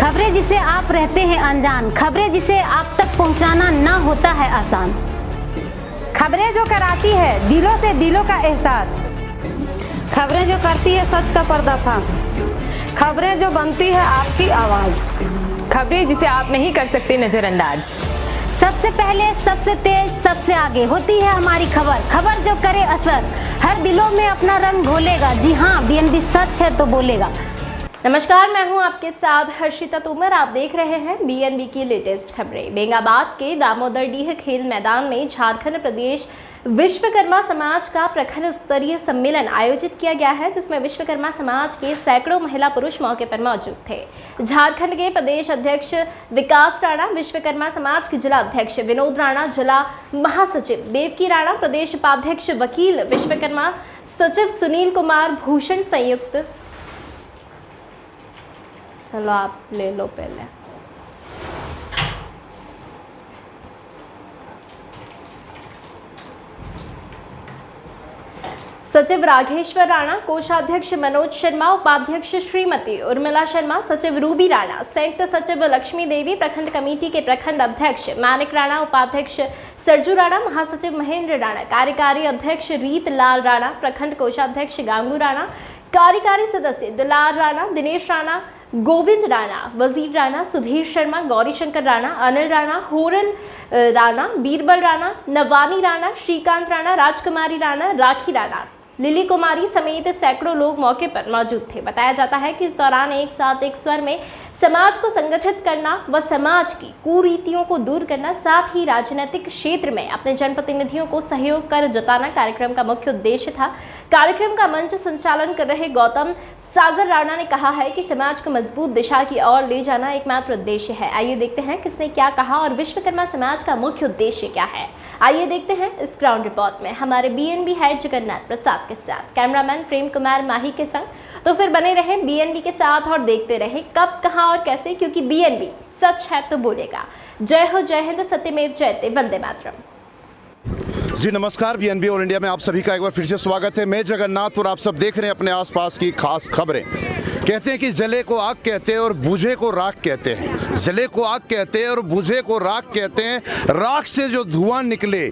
खबरें जिसे आप रहते हैं अनजान, खबरें जिसे आप तक पहुंचाना ना होता है आसान। खबरें जो कराती है दिलों से दिलों का एहसास। खबरें जो करती है सच का पर्दाफाश। खबरें जो बनती है आपकी आवाज। खबरें जिसे आप नहीं कर सकते नजरअंदाज। सबसे पहले, सबसे तेज, सबसे आगे होती है हमारी खबर। खबर जो करे असर, हर दिलों में अपना रंग घोलेगा। जी हाँ, बीएनबी सच है तो बोलेगा। नमस्कार, मैं हूं आपके साथ हर्षिता तोमर। आप देख रहे हैं बीएनबी की लेटेस्ट खबरें। बेंगाबाद के दामोदरडीह खेल मैदान में झारखंड प्रदेश विश्वकर्मा समाज का प्रखंड स्तरीय सम्मेलन आयोजित किया गया है, जिसमें विश्वकर्मा समाज के सैकड़ों महिला पुरुष मौके पर मौजूद थे। झारखंड के प्रदेश अध्यक्ष विकास राणा, विश्वकर्मा समाज के जिला अध्यक्ष विनोद राणा, जिला महासचिव देवकी राणा, प्रदेश उपाध्यक्ष वकील विश्वकर्मा सचिव सुनील कुमार भूषण, संयुक्त। चलो आप ले लो पहले। सचिव राघेश्वर राणा, कोषाध्यक्ष मनोज शर्मा, उपाध्यक्ष श्रीमती उर्मिला शर्मा, सचिव रूबी राणा, संयुक्त सचिव लक्ष्मी देवी, प्रखंड कमेटी के प्रखंड अध्यक्ष मानिक राणा, उपाध्यक्ष सरजू राणा, महासचिव महेंद्र राणा, कार्यकारी अध्यक्ष रीत लाल राणा, प्रखंड कोषाध्यक्ष गांगू राणा, कार्यकारी सदस्य दुलार राणा, दिनेश राणा, गोविंद राणा, वजीर राणा, सुधीर शर्मा, गौरी शंकर राणा, अनिल राणा, होरन राणा, बीरबल राणा, नवानी राणा, श्रीकांत राणा, राजकुमारी राणा, राखी राणा, लिली कुमारी समेत सैकड़ों लोग मौके पर मौजूद थे। बताया जाता है कि इस दौरान एक साथ एक स्वर में समाज को संगठित करना व समाज की कुरीतियों को दूर करना, साथ ही राजनीतिक क्षेत्र में अपने जनप्रतिनिधियों को सहयोग कर जताना कार्यक्रम का मुख्य उद्देश्य था। कार्यक्रम का मंच संचालन कर रहे गौतम सागर राणा ने कहा है कि समाज को मजबूत दिशा की ओर ले जाना एकमात्र उद्देश्य है। आइए देखते हैं किसने क्या कहा और विश्वकर्मा समाज का मुख्य उद्देश्य क्या है। आइए देखते हैं इस ग्राउंड रिपोर्ट में हमारे बीएनबी हेड जगन्नाथ प्रसाद के साथ, कैमरामैन प्रेम कुमार माही के संग। तो फिर बने रहें बीएनबी के साथ और देखते रहें कब, कहां और कैसे, क्योंकि बीएनबी सच है तो बोलेगा। जय हो, जय हिंद, सत्यमेव जयते, वंदे मातरम। जी नमस्कार, बीएनबी ऑल इंडिया में आप सभी का एक बार फिर से स्वागत है। मैं जगन्नाथ और आप सब देख रहे हैं अपने आसपास की खास खबरें। कहते हैं कि जले को आग कहते हैं और बूझे को राख कहते हैं। जले को आग कहते हैं और बूझे को राख कहते हैं। राख से जो धुआं निकले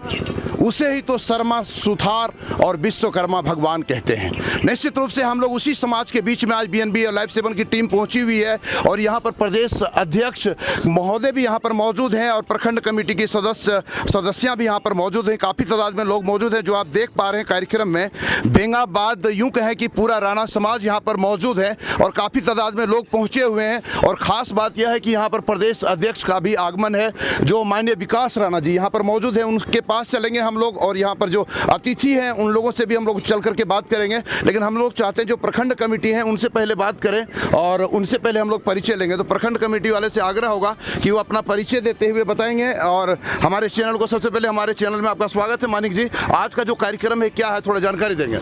उसे ही तो शर्मा, सुथार और विश्वकर्मा भगवान कहते हैं। निश्चित रूप से हम लोग उसी समाज के बीच में आज बीएनबी और लाइव 7 की टीम पहुंची हुई है और यहाँ पर प्रदेश अध्यक्ष महोदय भी यहाँ पर मौजूद हैं और प्रखंड कमेटी की सदस्या भी यहाँ पर मौजूद हैं। काफ़ी तादाद में लोग मौजूद हैं। जो आप देख पा रहे हैं कार्यक्रम में, बेंगाबाद यूँ कहें कि पूरा राणा समाज यहाँ पर मौजूद है और काफ़ी तादाद में लोग पहुँचे हुए हैं। और ख़ास बात यह है कि यहाँ पर प्रदेश अध्यक्ष का भी आगमन है, जो माननीय विकास राणा जी यहाँ पर मौजूद हैं। उनके पास चलेंगे हम लोग और यहाँ पर जो अतिथि हैं उन लोगों से भी हम लोग चल करके बात करेंगे। लेकिन हम लोग चाहते हैं जो प्रखंड कमेटी है उनसे पहले बात करें और उनसे पहले हम लोग परिचय लेंगे। तो प्रखंड कमेटी वाले से आग्रह होगा कि वो अपना परिचय देते हुए बताएंगे। और हमारे चैनल को सबसे पहले, हमारे चैनल में आपका स्वागत है। मानिक जी, आज का जो कार्यक्रम है क्या है, थोड़ा जानकारी देंगे।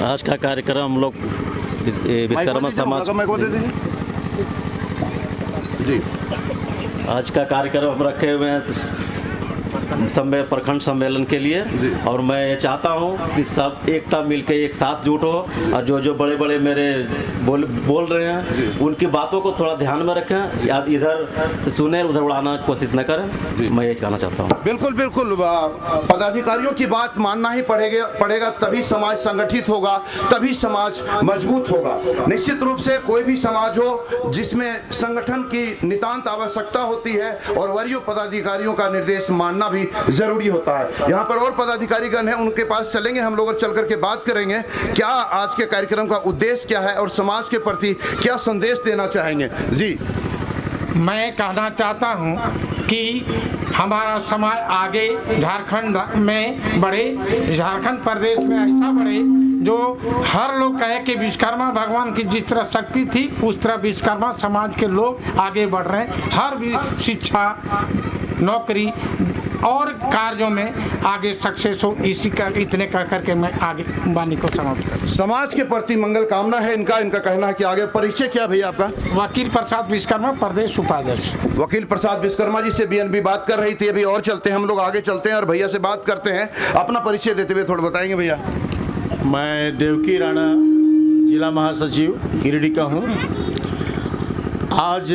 आज का कार्यक्रम हम लोग विश्वकर्मा समाज जी, आज का कार्यक्रम हम रखे हुए हैं प्रखंड सम्मेलन के लिए। और मैं ये चाहता हूँ कि सब एकता मिलकर एक साथ जुट हो और जो बड़े बड़े मेरे बोल रहे हैं उनकी बातों को थोड़ा ध्यान में रखें, या इधर से सुने उधर उड़ाना कोशिश न करें। मैं ये कहना चाहता हूँ। बिल्कुल बिल्कुल, पदाधिकारियों की बात मानना ही पड़ेगा, तभी समाज संगठित होगा, तभी समाज मजबूत होगा। निश्चित रूप से कोई भी समाज हो जिसमें संगठन की नितांत आवश्यकता होती है और वरीय पदाधिकारियों का निर्देश मानना भी जरूरी होता है। यहाँ पर और पदाधिकारीगण हैं, उनके पास चलेंगे हम लोग और चल करके बात करेंगे क्या आज के कार्यक्रम का उद्देश्य क्या है और समाज के प्रति क्या संदेश देना चाहेंगे। जी, मैं कहना चाहता हूँ कि हमारा समाज आगे झारखंड में बढ़े, झारखंड प्रदेश में ऐसा बढ़े जो हर लोग कहे कि विश्वकर्मा भगवान की जिस तरह शक्ति थी उस तरह विश्वकर्मा समाज के लोग आगे बढ़ रहे हैं। हर भी शिक्षा, नौकरी और कार्यों में आगे सक्सेस हो, इसी का इतने कह करके मैं आगे वाणी को समाप्त कर। समाज के प्रति मंगल कामना है इनका कहना है कि आगे। परिचय क्या भैया आपका? वकील प्रसाद विश्वकर्मा, प्रदेश उपाध्यक्ष। वकील प्रसाद विश्वकर्मा जी से बीएनबी बात कर रही थी अभी, और चलते हैं हम लोग आगे चलते हैं और भैया से बात करते हैं। अपना परिचय देते हुए थोड़ा बताएंगे भैया। मैं देवकी राणा, जिला महासचिव गिरिडीह का हूँ। आज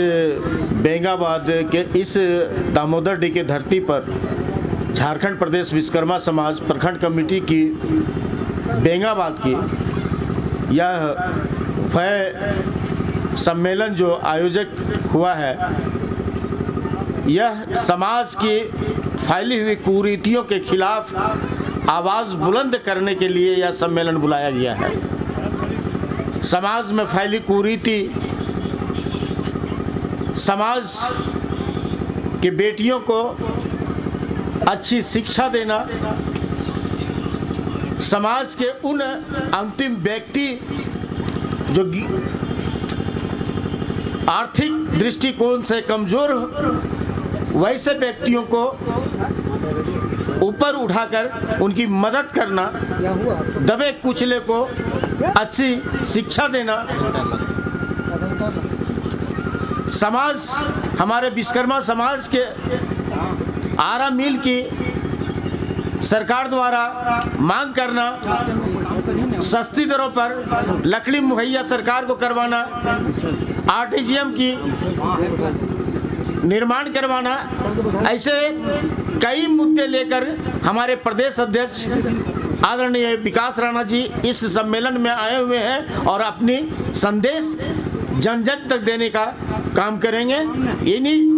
बेंगाबाद के इस दामोदर डी के धरती पर झारखंड प्रदेश विश्वकर्मा समाज प्रखंड कमेटी की बेंगाबाद की यह फय सम्मेलन जो आयोजक हुआ है, यह समाज की फैली हुई कुरीतियों के खिलाफ आवाज़ बुलंद करने के लिए यह सम्मेलन बुलाया गया है। समाज में फैली कुरीति, समाज की बेटियों को अच्छी शिक्षा देना, समाज के उन अंतिम व्यक्ति जो आर्थिक दृष्टिकोण से कमज़ोर वैसे व्यक्तियों को ऊपर उठाकर उनकी मदद करना, दबे कुचले को अच्छी शिक्षा देना, समाज हमारे विश्वकर्मा समाज के आरा मिल की सरकार द्वारा मांग करना, सस्ती दरों पर लकड़ी मुहैया सरकार को करवाना, आरटीजीएम की निर्माण करवाना, ऐसे कई मुद्दे लेकर हमारे प्रदेश अध्यक्ष आदरणीय विकास राणा जी इस सम्मेलन में आए हुए हैं और अपनी संदेश जन जन तक देने का काम करेंगे। इन्हीं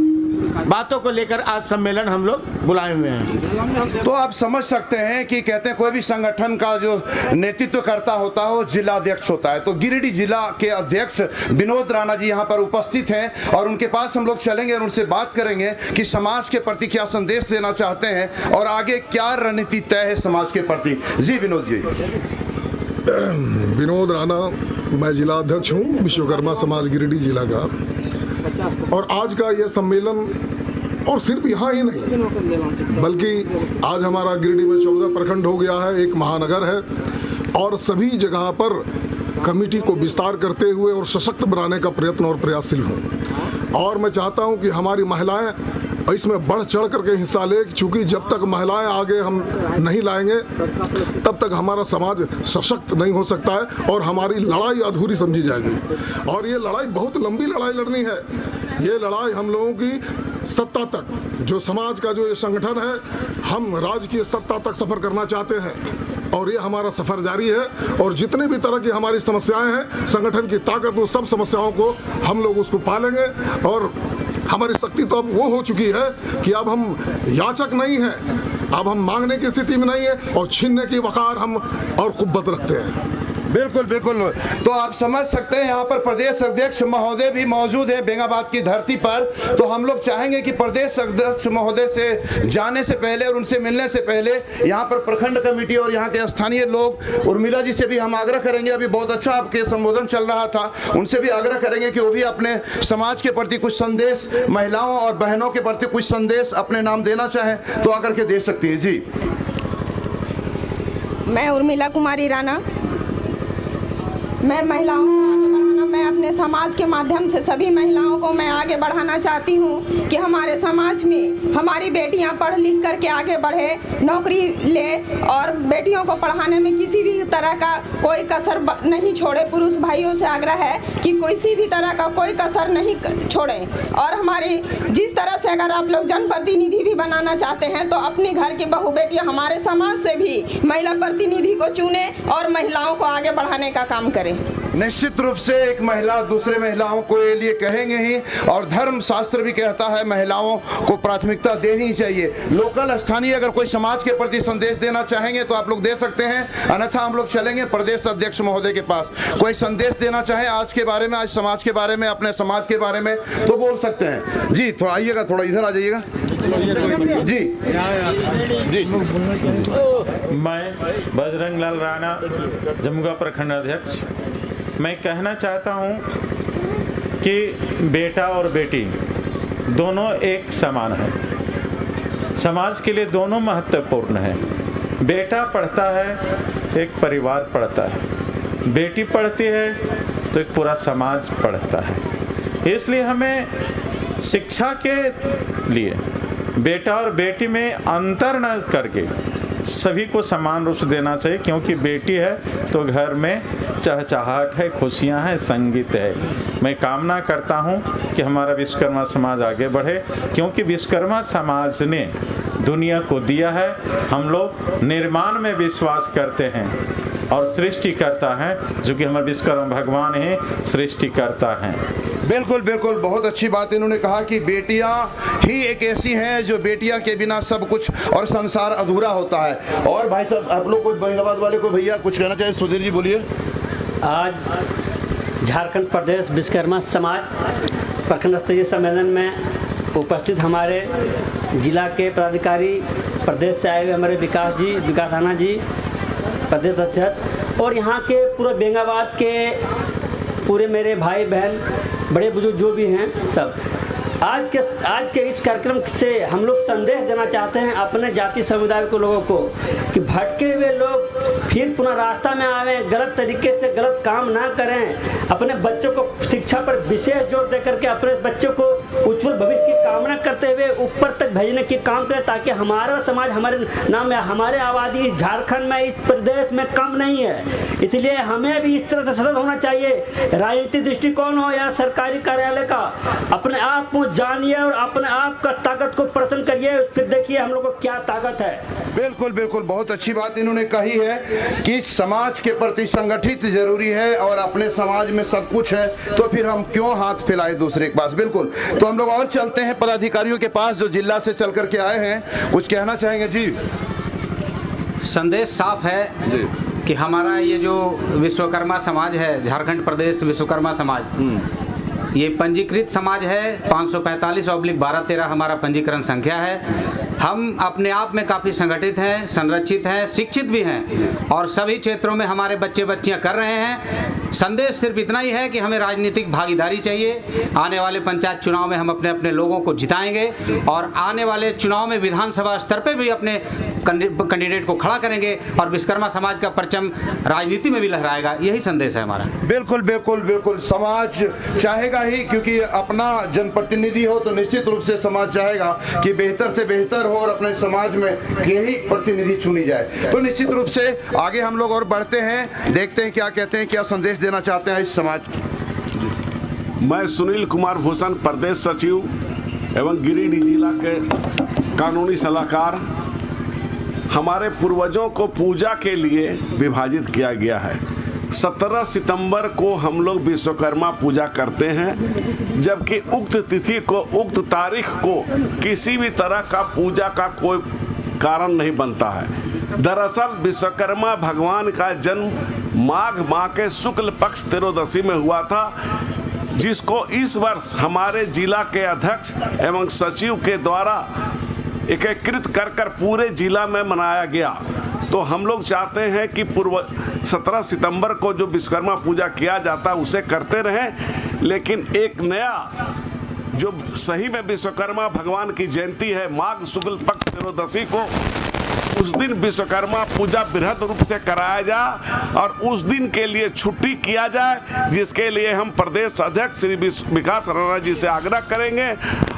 बातों को लेकर आज सम्मेलन हम लोग बुलाए हुए हैं। तो आप समझ सकते हैं कि कहते हैं कोई भी संगठन का जो नेतृत्व करता होता है वो जिला अध्यक्ष होता है। तो गिरिडीह जिला के अध्यक्ष विनोद राणा जी यहाँ पर उपस्थित हैं और उनके पास हम लोग चलेंगे और उनसे बात करेंगे कि समाज के प्रति क्या संदेश देना चाहते हैं और आगे क्या रणनीति तय है समाज के प्रति। जी विनोद जी। विनोद राणा, मैं जिला अध्यक्ष हूँ विश्वकर्मा समाज गिरिडीह जिला का। और आज का यह सम्मेलन और सिर्फ यहाँ ही नहीं बल्कि आज हमारा गिरिडीह में 14 प्रखंड हो गया है, एक महानगर है और सभी जगह पर कमेटी को विस्तार करते हुए और सशक्त बनाने का प्रयत्न और प्रयासशील हूँ। और मैं चाहता हूँ कि हमारी महिलाएं इसमें बढ़ चढ़ करके हिस्सा ले, क्योंकि जब तक महिलाएं आगे हम नहीं लाएंगे तब तक हमारा समाज सशक्त नहीं हो सकता है और हमारी लड़ाई अधूरी समझी जाएगी। और ये लड़ाई बहुत लंबी लड़ाई लड़नी है। ये लड़ाई हम लोगों की सत्ता तक, जो समाज का जो ये संगठन है, हम राजकीय सत्ता तक सफ़र करना चाहते हैं और ये हमारा सफ़र जारी है। और जितनी भी तरह की हमारी समस्याएं हैं, संगठन की ताकत, उन सब समस्याओं को हम लोग उसको पालेंगे। और हमारी शक्ति तो अब वो हो चुकी है कि अब हम याचक नहीं हैं, अब हम मांगने की स्थिति में नहीं है और छीनने की वकार हम और कुव्वत रखते हैं। बिल्कुल बिल्कुल। तो आप समझ सकते हैं यहाँ पर प्रदेश अध्यक्ष महोदय भी मौजूद है बेंगाबाद की धरती पर। तो हम लोग चाहेंगे कि प्रदेश अध्यक्ष महोदय से जाने से पहले और उनसे मिलने से पहले यहाँ पर प्रखंड कमेटी और यहाँ के स्थानीय लोग, उर्मिला जी से भी हम आग्रह करेंगे, अभी बहुत अच्छा आपके संबोधन चल रहा था, उनसे भी आग्रह करेंगे कि वो भी अपने समाज के प्रति कुछ संदेश, महिलाओं और बहनों के प्रति कुछ संदेश अपने नाम देना चाहें तो आकर के दे सकती है। जी। मैं उर्मिला कुमारी राणा, मैं महिलाओं को आगे बढ़ाना, मैं अपने समाज के माध्यम से सभी महिलाओं को मैं आगे बढ़ाना चाहती हूँ कि हमारे समाज में हमारी बेटियाँ पढ़ लिख करके आगे बढ़े, नौकरी ले और बेटियों को पढ़ाने में किसी भी तरह का कोई कसर नहीं छोड़े। पुरुष भाइयों से आग्रह है कि किसी भी तरह का कोई कसर नहीं छोड़ें। और हमारी जिस तरह से अगर आप लोग जनप्रतिनिधि भी बनाना चाहते हैं तो अपनी घर की बहू बेटियाँ हमारे समाज से भी महिला प्रतिनिधि को चुने और महिलाओं को आगे बढ़ाने का काम करें। निश्चित रूप से एक महिला दूसरे महिलाओं को ये लिए कहेंगे ही, और धर्म शास्त्र भी कहता है महिलाओं को प्राथमिकता देनी चाहिए। लोकल स्थानीय अगर कोई समाज के प्रति संदेश देना चाहेंगे तो आप लोग दे सकते हैं, अन्यथा हम लोग चलेंगे प्रदेश अध्यक्ष महोदय के पास। कोई संदेश देना चाहे आज के बारे में, आज समाज के बारे में, अपने समाज के बारे में तो बोल सकते हैं। जी थोड़ा आइएगा, थोड़ा इधर आ जाइएगा। जी जी। मैं बजरंग लाल राणा, जमुगा प्रखंड अध्यक्ष। मैं कहना चाहता हूँ कि बेटा और बेटी दोनों एक समान है, समाज के लिए दोनों महत्वपूर्ण है। बेटा पढ़ता है, एक परिवार पढ़ता है, बेटी पढ़ती है तो एक पूरा समाज पढ़ता है। इसलिए हमें शिक्षा के लिए बेटा और बेटी में अंतर न करके सभी को समान रूप से देना चाहिए, क्योंकि बेटी है तो घर में चहचहाट है, खुशियां हैं, संगीत है। मैं कामना करता हूं कि हमारा विश्वकर्मा समाज आगे बढ़े, क्योंकि विश्वकर्मा समाज ने दुनिया को दिया है। हम लोग निर्माण में विश्वास करते हैं और सृष्टि करता है, जो कि हमारे विश्वकर्मा भगवान हैं, सृष्टि करता है। बिल्कुल बिल्कुल, बहुत अच्छी बात इन्होंने कहा कि बेटियां ही एक ऐसी हैं जो बेटियां के बिना सब कुछ और संसार अधूरा होता है। और भाई साहब, आप लोग को बेंगाबाद वाले को भैया कुछ कहना चाहिए? सुधीर जी बोलिए। आज झारखंड प्रदेश विश्वकर्मा समाज प्रखंड स्तरीय सम्मेलन में उपस्थित हमारे जिला के पदाधिकारी, प्रदेश से आए हुए हमारे विकास राणा जी प्रदेश अध्यक्ष, और यहाँ के पूरे बेंगाबाद के पूरे मेरे भाई बहन, बड़े बुजुर्ग जो भी हैं सब, आज के इस कार्यक्रम से हम लोग संदेश देना चाहते हैं अपने जाति समुदाय के लोगों को कि भटके हुए लोग फिर पुनः रास्ता में आवें, गलत तरीके से गलत काम ना करें, अपने बच्चों को शिक्षा पर विशेष जोर दे करके अपने बच्चों को उज्जवल भविष्य की कामना करते हुए ऊपर तक भेजने की काम करें, ताकि हमारा समाज, हमारे नाम में हमारे आबादी इस झारखंड में, इस प्रदेश में कम नहीं है। इसलिए हमें भी इस तरह से सतर्क होना चाहिए, राजनीतिक दृष्टिकोण हो या सरकारी कार्यालय का, अपने आप को जानिए और अपने आप का ताकत को प्रदर्शन करिए, फिर देखिए हम लोग को क्या ताकत है। बिल्कुल बिल्कुल, बहुत अच्छी बात इन्होंने कही है कि समाज के प्रति संगठित जरूरी है और अपने समाज में सब कुछ है, तो फिर हम क्यों हाथ फैलाए दूसरे के पास। बिल्कुल, तो हम लोग और चलते हैं पदाधिकारियों के पास जो जिला से चल करके आए हैं, कुछ कहना चाहेंगे? जी, संदेश साफ है जी कि हमारा ये जो विश्वकर्मा समाज है, झारखंड प्रदेश विश्वकर्मा समाज, ये पंजीकृत समाज है। 545/1213 हमारा पंजीकरण संख्या है। हम अपने आप में काफ़ी संगठित हैं, संरक्षित हैं, शिक्षित भी हैं और सभी क्षेत्रों में हमारे बच्चे बच्चियां कर रहे हैं। संदेश सिर्फ इतना ही है कि हमें राजनीतिक भागीदारी चाहिए। आने वाले पंचायत चुनाव में हम अपने अपने लोगों को जिताएंगे और आने वाले चुनाव में विधानसभा स्तर पर भी अपने कैंडिडेट को खड़ा करेंगे और विश्वकर्मा समाज का परचम राजनीति में भी लहराएगा। यही संदेश है हमारा। बिल्कुल बिल्कुल बिल्कुल, समाज चाहेगा ही, क्योंकि अपना जनप्रतिनिधि हो तो निश्चित रूप से समाज चाहेगा कि बेहतर से बेहतर हो और अपने समाज में यही प्रतिनिधि चुनी जाए। तो निश्चित रूप से आगे हम लोग और बढ़ते हैं, देखते हैं क्या कहते हैं, क्या संदेश देना चाहते हैं इस समाज को। मैं सुनील कुमार भूषण, प्रदेश सचिव एवं गिरिडीह जिला के कानूनी सलाहकार। हमारे पूर्वजों को पूजा के लिए विभाजित किया गया है। 17 सितंबर को हम लोग विश्वकर्मा पूजा करते हैं, जबकि उक्त तिथि को, उक्त तारीख को किसी भी तरह का पूजा का कोई कारण नहीं बनता है। दरअसल विश्वकर्मा भगवान का जन्म माघ माह के शुक्ल पक्ष त्रयोदशी में हुआ था, जिसको इस वर्ष हमारे जिला के अध्यक्ष एवं सचिव के द्वारा एकीकृत कर पूरे जिला में मनाया गया। तो हम लोग चाहते हैं कि 17 सितंबर को जो विश्वकर्मा पूजा किया जाता है उसे करते रहें, लेकिन एक नया जो सही में विश्वकर्मा भगवान की जयंती है माघ शुक्ल पक्ष त्रयोदशी को, उस दिन विश्वकर्मा पूजा बृहद रूप से कराया जाए और उस दिन के लिए छुट्टी किया जाए, जिसके लिए हम प्रदेश अध्यक्ष श्री विकास राणा जी से आग्रह करेंगे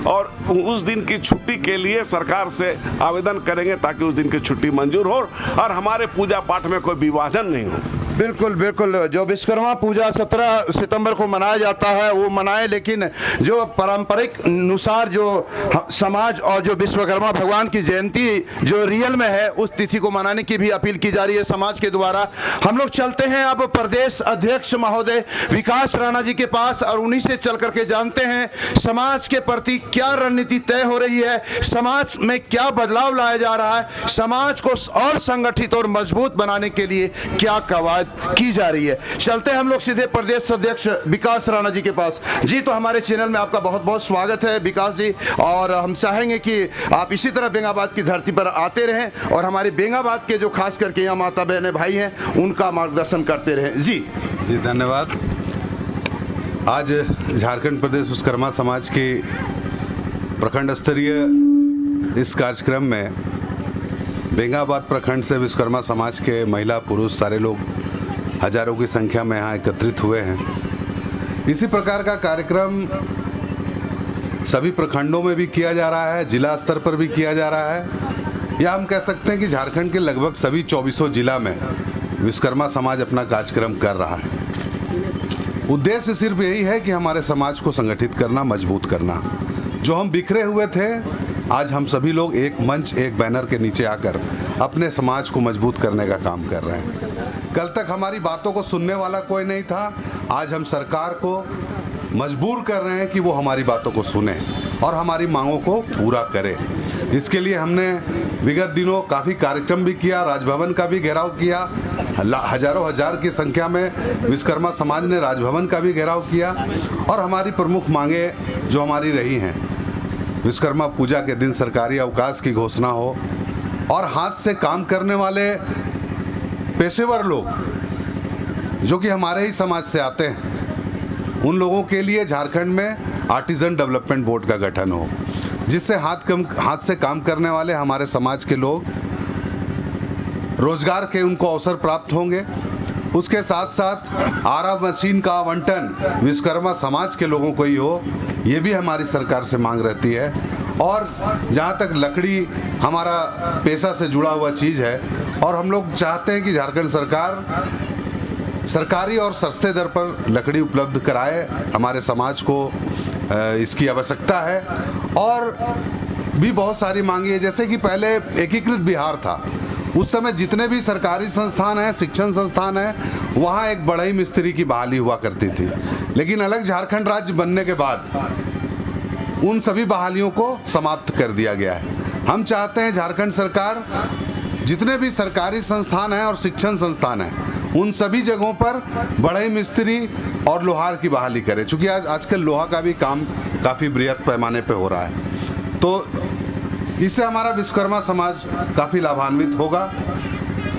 और उस दिन की छुट्टी के लिए सरकार से आवेदन करेंगे ताकि उस दिन की छुट्टी मंजूर हो और हमारे पूजा पाठ में कोई विभाजन नहीं हो। बिल्कुल बिल्कुल, जो विश्वकर्मा पूजा 17 सितंबर को मनाया जाता है वो मनाए, लेकिन जो पारंपरिक अनुसार जो समाज और जो विश्वकर्मा भगवान की जयंती जो रियल में है उस तिथि को मनाने की भी अपील की जा रही है समाज के द्वारा। हम लोग चलते हैं अब प्रदेश अध्यक्ष महोदय विकास राणा जी के पास और उन्हीं से चल करके जानते हैं समाज के प्रति क्या रणनीति तय हो रही है, समाज में क्या बदलाव लाया जा रहा है, समाज को और संगठित और मजबूत बनाने के लिए क्या कवायद की जा रही है। चलते हैं हम लोग सीधे प्रदेश अध्यक्ष विकास राणा जी के पास। जी, तो हमारे चैनल में आपका बहुत बहुत स्वागत है विकास जी, और हम चाहेंगे कि आप इसी तरह बेंगाबाद की धरती पर आते रहें और हमारे बेंगाबाद के जो खास करके यहाँ माता बहने भाई हैं उनका मार्गदर्शन करते रहें। जी जी, धन्यवाद। आज झारखंड प्रदेश विश्वकर्मा समाज की प्रखंड स्तरीय इस कार्यक्रम में बेंगाबाद प्रखंड से विश्वकर्मा समाज के महिला पुरुष सारे लोग हजारों की संख्या में यहाँ एकत्रित हुए हैं। इसी प्रकार का कार्यक्रम सभी प्रखंडों में भी किया जा रहा है, जिला स्तर पर भी किया जा रहा है, या हम कह सकते हैं कि झारखंड के लगभग सभी 2400 जिला में विश्वकर्मा समाज अपना कार्यक्रम कर रहा है। उद्देश्य सिर्फ यही है कि हमारे समाज को संगठित करना, मजबूत करना। जो हम बिखरे हुए थे, आज हम सभी लोग एक मंच, एक बैनर के नीचे आकर अपने समाज को मजबूत करने का काम कर रहे हैं। कल तक हमारी बातों को सुनने वाला कोई नहीं था, आज हम सरकार को मजबूर कर रहे हैं कि वो हमारी बातों को सुने और हमारी मांगों को पूरा करे। इसके लिए हमने विगत दिनों काफ़ी कार्यक्रम भी किया, राजभवन का भी घेराव किया, हजारों हजार की संख्या में विश्वकर्मा समाज ने राजभवन का भी घेराव किया। और हमारी प्रमुख मांगे जो हमारी रही हैं, विश्वकर्मा पूजा के दिन सरकारी अवकाश की घोषणा हो और हाथ से काम करने वाले पेशेवर लोग जो कि हमारे ही समाज से आते हैं, उन लोगों के लिए झारखंड में आर्टिजन डेवलपमेंट बोर्ड का गठन हो, जिससे हाथ से काम करने वाले हमारे समाज के लोग रोजगार के उनको अवसर प्राप्त होंगे। उसके साथ साथ आरा मशीन का आवंटन विश्वकर्मा समाज के लोगों को ही हो, ये भी हमारी सरकार से मांग रहती है। और जहाँ तक लकड़ी हमारा पेशा से जुड़ा हुआ चीज़ है और हम लोग चाहते हैं कि झारखंड सरकार सरकारी और सस्ते दर पर लकड़ी उपलब्ध कराए, हमारे समाज को इसकी आवश्यकता है। और भी बहुत सारी मांगी है, जैसे कि पहले एकीकृत बिहार था, उस समय जितने भी सरकारी संस्थान हैं, शिक्षण संस्थान हैं, वहाँ एक बढ़ई मिस्त्री की बहाली हुआ करती थी। लेकिन अलग झारखंड राज्य बनने के बाद उन सभी बहालियों को समाप्त कर दिया गया है। हम चाहते हैं झारखंड सरकार जितने भी सरकारी संस्थान हैं और शिक्षण संस्थान हैं, उन सभी जगहों पर बढ़ई मिस्त्री और लोहार की बहाली करे, चूँकि आजकल लोहा का भी काम काफ़ी बृहत पैमाने पे हो रहा है। तो इससे हमारा विश्वकर्मा समाज काफ़ी लाभान्वित होगा।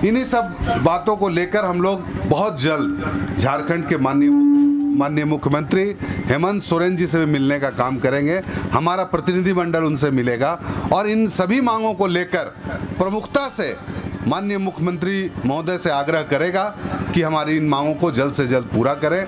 इन्हीं सब बातों को लेकर हम लोग बहुत जल्द झारखंड के माननीय मुख्यमंत्री हेमंत सोरेन जी से भी मिलने का काम करेंगे। हमारा प्रतिनिधिमंडल उनसे मिलेगा और इन सभी मांगों को लेकर प्रमुखता से माननीय मुख्यमंत्री महोदय से आग्रह करेगा कि हमारी इन मांगों को जल्द से जल्द पूरा करें।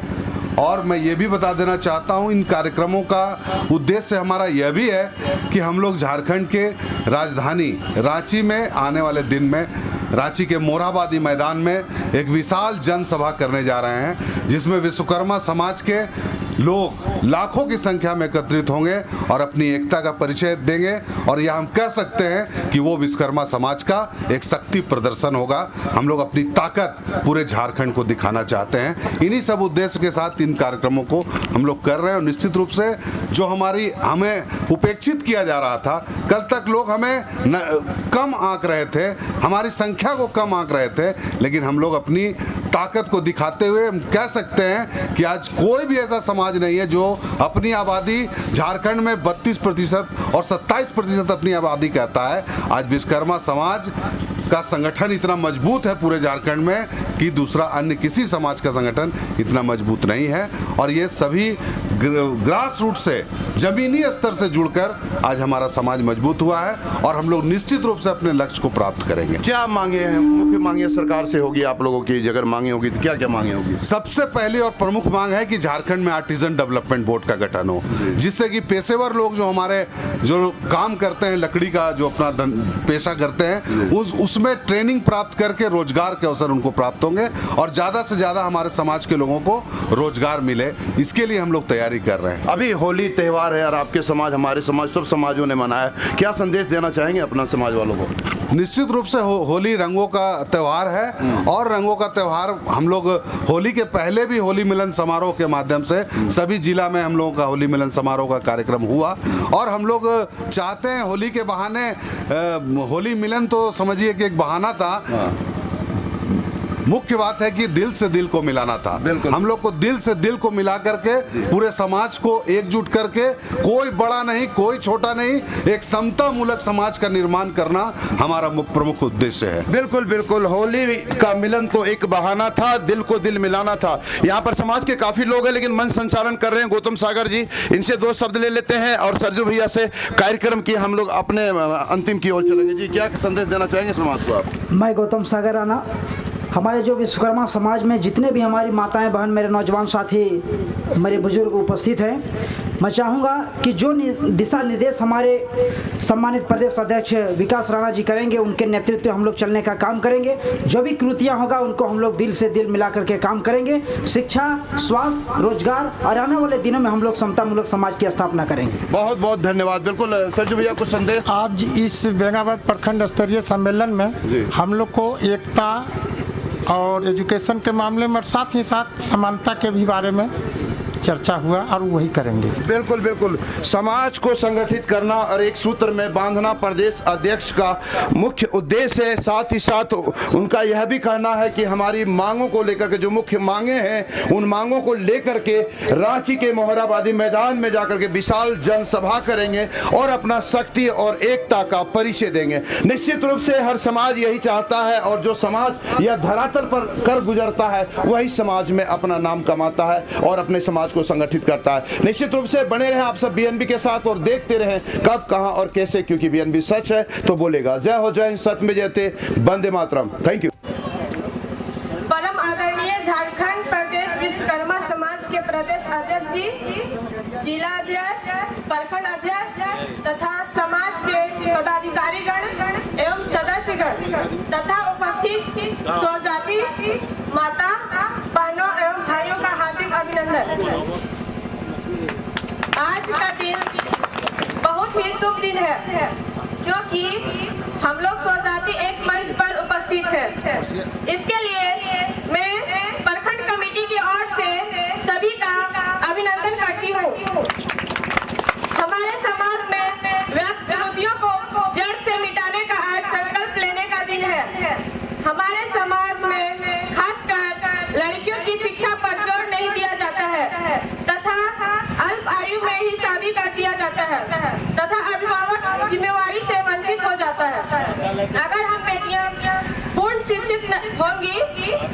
और मैं ये भी बता देना चाहता हूँ, इन कार्यक्रमों का उद्देश्य हमारा यह भी है कि हम लोग झारखंड के राजधानी रांची में आने वाले दिन में रांची के मोरहाबादी मैदान में एक विशाल जनसभा करने जा रहे हैं, जिसमें विश्वकर्मा समाज के लोग लाखों की संख्या में एकत्रित होंगे और अपनी एकता का परिचय देंगे। और यह हम कह सकते हैं कि वो विश्वकर्मा समाज का एक शक्ति प्रदर्शन होगा। हम लोग अपनी ताकत पूरे झारखंड को दिखाना चाहते हैं। इन्हीं सब उद्देश्य के साथ इन कार्यक्रमों को हम लोग कर रहे हैं। और निश्चित रूप से जो हमें उपेक्षित किया जा रहा था, कल तक लोग हमें कम आंक रहे थे, हमारी संख्या को कम आंक रहे थे, लेकिन हम लोग अपनी ताकत को दिखाते हुए हम कह सकते हैं कि आज कोई भी ऐसा समाज नहीं है जो अपनी आबादी झारखंड में 32% और 27% अपनी आबादी कहता है। आज विश्वकर्मा समाज का संगठन इतना मजबूत है पूरे झारखंड में कि दूसरा अन्य किसी समाज का संगठन इतना मजबूत नहीं है। और ये सभी ग्रास रूट से, जमीनी स्तर से जुड़कर आज हमारा समाज मजबूत हुआ है और हम लोग निश्चित रूप से अपने लक्ष्य को प्राप्त करेंगे। क्या मांगे हैं, मुख्य मांगे सरकार से होगी आप लोगों की? अगर मांगे होगी तो क्या क्या मांगे होगी? सबसे पहली और प्रमुख मांग है कि झारखंड में आर्टिजन डेवलपमेंट बोर्ड का गठन हो, जिससे कि पेशेवर लोग जो हमारे जो काम करते हैं, लकड़ी का जो अपना पेशा करते हैं, उसमें ट्रेनिंग प्राप्त करके रोजगार के अवसर उनको प्राप्त होंगे और ज़्यादा से ज़्यादा हमारे समाज के लोगों को रोजगार मिले। इसके लिए हम लोग तैयारी कर रहे हैं। अभी होली त्यौहार है और आपके समाज, हमारे समाज, सब समाजों ने मनाया, क्या संदेश देना चाहेंगे अपना समाज वालों को? निश्चित रूप से होली रंगों का त्यौहार है और रंगों का त्यौहार हम लोग होली के पहले भी होली मिलन समारोह के माध्यम से सभी जिला में हम लोगों का होली मिलन समारोह का कार्यक्रम हुआ। और हम लोग चाहते हैं होली के बहाने, होली मिलन तो समझिए कि एक बहाना था, मुख्य बात है कि दिल से दिल को मिलाना था। हम लोग को दिल से दिल को मिला करके पूरे समाज को एकजुट करके, कोई बड़ा नहीं कोई छोटा नहीं, एक समता मूलक समाज का निर्माण करना हमारा प्रमुख उद्देश्य है। बिल्कुल बिल्कुल, होली का मिलन तो एक बहाना था, दिल को दिल मिलाना था। यहाँ पर समाज के काफी लोग हैं, लेकिन मंच संचालन कर रहे हैं गौतम सागर जी, इनसे दो शब्द ले लेते हैं और सरजू भैया से कार्यक्रम की हम लोग अपने अंतिम की ओर चलेंगे। जी, क्या संदेश देना चाहेंगे समाज को आप? मैं गौतम सागर राणा, हमारे जो विश्वकर्मा समाज में जितने भी हमारी माताएं, बहन, मेरे नौजवान साथी, मेरे बुजुर्ग उपस्थित हैं, मैं चाहूँगा कि जो दिशा निर्देश हमारे सम्मानित प्रदेश अध्यक्ष विकास राणा जी करेंगे, उनके नेतृत्व में हम लोग चलने का काम करेंगे। जो भी कृतियाँ होगा उनको हम लोग दिल से दिल मिला करके काम करेंगे। शिक्षा, स्वास्थ्य, रोजगार और आने वाले दिनों में हम लोग समतामूलक समाज की स्थापना करेंगे। बहुत बहुत धन्यवाद। बिल्कुल सरजू भैया, कुछ संदेश। आज इस बेंगाबाद प्रखंड स्तरीय सम्मेलन में हम लोग को एकता और एजुकेशन के मामले में, साथ ही साथ समानता के भी बारे में चर्चा हुआ और वही करेंगे। बिल्कुल बिल्कुल, समाज को संगठित करना और एक सूत्र में बांधना प्रदेश अध्यक्ष का मुख्य उद्देश्य है। साथ ही साथ उनका यह भी कहना है कि हमारी मांगों को लेकर के, जो मुख्य मांगे हैं, उन मांगों को लेकर के रांची के मोहराबादी मैदान में जाकर के विशाल जनसभा करेंगे और अपना शक्ति और एकता का परिचय देंगे। निश्चित रूप से हर समाज यही चाहता है और जो समाज यह धरातल पर कर गुजरता है वही समाज में अपना नाम कमाता है और अपने समाज को संगठित करता है। निश्चित रूप से बने रहें आप सब बीएनबी के साथ और देखते रहें कब, कहां और कैसे, क्योंकि बीएनबी सच है तो बोलेगा। जय हो, जय हिंद, सत्य में जयते, वंदे मातरम। Thank you. परम आदरणीय झारखंड प्रदेश विश्वकर्मा समाज के प्रदेश अध्यक्ष जी, जिला अध्यक्ष, प्रखंड अध्यक्ष तथा समाज के पदाधिकारीगण एवं सदस्यगण तथा उपस्थित स्वजाति माता बहनों एवं भाइयों का हार्दिक अभिनंदन। आज का दिन बहुत ही शुभ दिन है क्योंकि हम लोग स्वजाति एक मंच पर उपस्थित हैं। इसके लिए मैं प्रखंड कमेटी की ओर से सभी का अभिनंदन करती हूँ। हमारे समाज में व्याप्त विरोधियों को जड़ से मिटाने का आज संकल्प लेने का दिन है। हमारे समाज में खासकर लड़कियों की शिक्षा पर जोर नहीं दिया जाता है तथा अल्प आयु में ही शादी कर दिया जाता है तथा अभिभावक जिम्मेवारी से वंचित हो जाता है। अगर हम बेटियां पूर्ण शिक्षित होंगी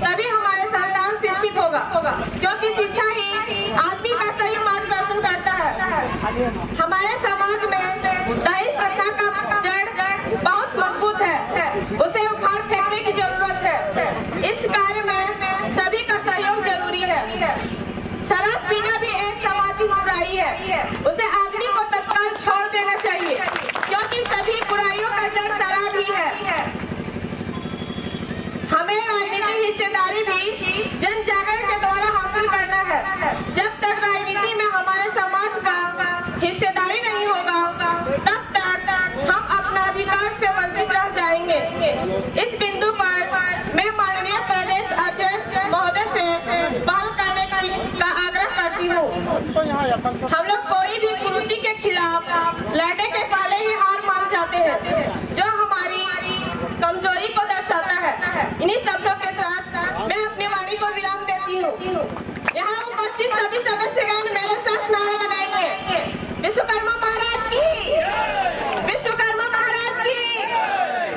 तभी हमारे संतान शिक्षित होगा, क्योंकि शिक्षा ही आदमी का सही मार्गदर्शन करता है। हमारे समाज में दहेज प्रथा का जड़ बहुत मजबूत है, उसे उखाड़ फेंकने की जरूरत है। इस कार्य में सभी का सहयोग जरूरी है। शराब पीना भी एक सामाजिक बुराई है, उसे आदमी को तत्काल छोड़ देना चाहिए क्योंकि सभी बुराइयों का जड़ शराब ही है। हमें राजनीतिक हिस्सेदारी भी जन जागरण के द्वारा हासिल करना है। जब तक राजनीति में हमारे समाज का हिस्सेदारी नहीं होगा तब तक हम अपना अधिकार से वंचित रह जाएंगे। इस बिंदु पर मैं माननीय प्रदेश अध्यक्ष महोदय से पहल करने का आग्रह करती हूँ। हम लोग कोई भी कुरीति के खिलाफ लड़ने के पहले ही हार मान जाते हैं, जो हमारी कमजोरी को दर्शाता है। इन्हीं शब्दों के साथ मैं अपनी वाणी को विराम देती हूँ। यहाँ उपस्थित सभी सदस्यगण मेरे साथ नारा लगाएंगे। विश्वकर्मा महाराज की, विश्वकर्मा महाराज की,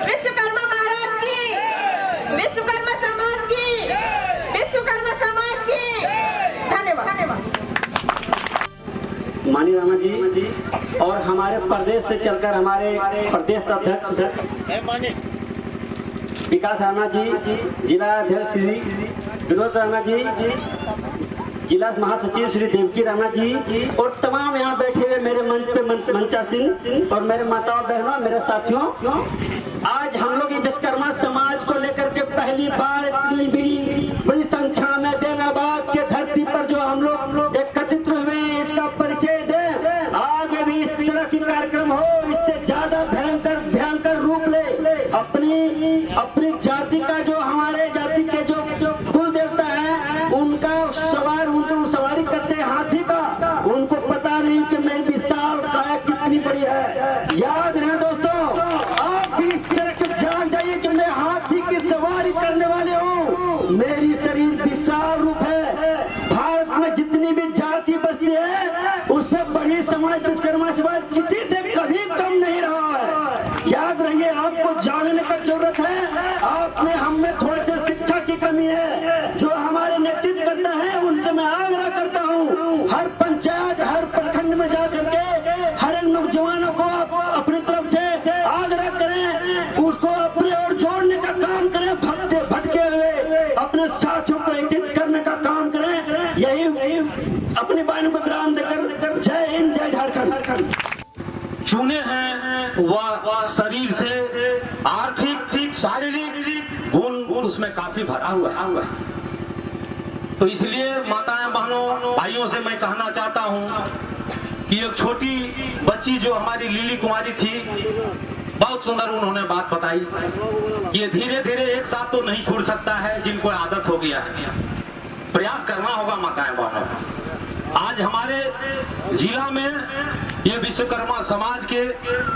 विश्वकर्मा महाराज की, विश्वकर्मा समाज की, विश्वकर्मा समाज की। धन्यवाद। माननीय राणा जी और हमारे प्रदेश से चलकर हमारे प्रदेश अध्यक्ष विकास राणा जी, जिला अध्यक्ष श्री विनोद राणा जी, जिला महासचिव श्री देवकी राणा जी और तमाम यहाँ बैठे हुए मेरे मंच पे मंचासीन और मेरे माताओं बहनों, मेरे साथियों, आज हम लोग विश्वकर्मा समाज को लेकर के पहली बार इतनी बड़ी संख्या में बेंगाबाद के धरती पर जो हम लोग एकत्रित हुए हैं, इसका परिचय दें। आगे भी इस तरह की कार्यक्रम हो, इससे ज्यादा भयंकर रूप ले। अपनी जाति का जो हमारे जाति के जो कुल देवता है उनका सवारी करते हैं हाथी का, उनको पता नहीं कि मेरी विशाल काया कितनी बड़ी है। याद रहे दोस्तों, आप भी इस तरह के जान जाइए कि मैं हाथी की सवारी करने वाले हूँ। मेरी शरीर विशाल रूप है। भारत में जितनी भी जाति बसती है उसमें बड़ी समाज विश्वकर्मा समाज किसी से कभी कम नहीं रहा है। याद रहिए, आपको जानने का जरूरत है। आप में हम में थोड़ी सी शिक्षा की कमी है। जो हमारे नेतृत्व करता है उनसे मैं आग्रह करता हूँ, हर पंचायत हर प्रखंड में जा करके हर एक नौजवानों को अपनी तरफ से आग्रह करें, उसको अपने और जोड़ने का काम करें, भटके हुए अपने साथियों को एकत्रित करने का काम करें। यही अपनी बहनों को विराम देकर जय हिंद। चुने हैं वह शरीर से आर्थिक शारीरिक गुण उसमें काफी भरा हुआ है। तो इसलिए माताएं बहनों भाइयों से मैं कहना चाहता हूं कि एक छोटी बच्ची जो हमारी लिली कुमारी थी, बहुत सुंदर उन्होंने बात बताई। ये धीरे धीरे एक साथ तो नहीं छूट सकता है, जिनको आदत हो गया है। प्रयास करना होगा माताएं बहनों। आज हमारे जिला में ये विश्वकर्मा समाज के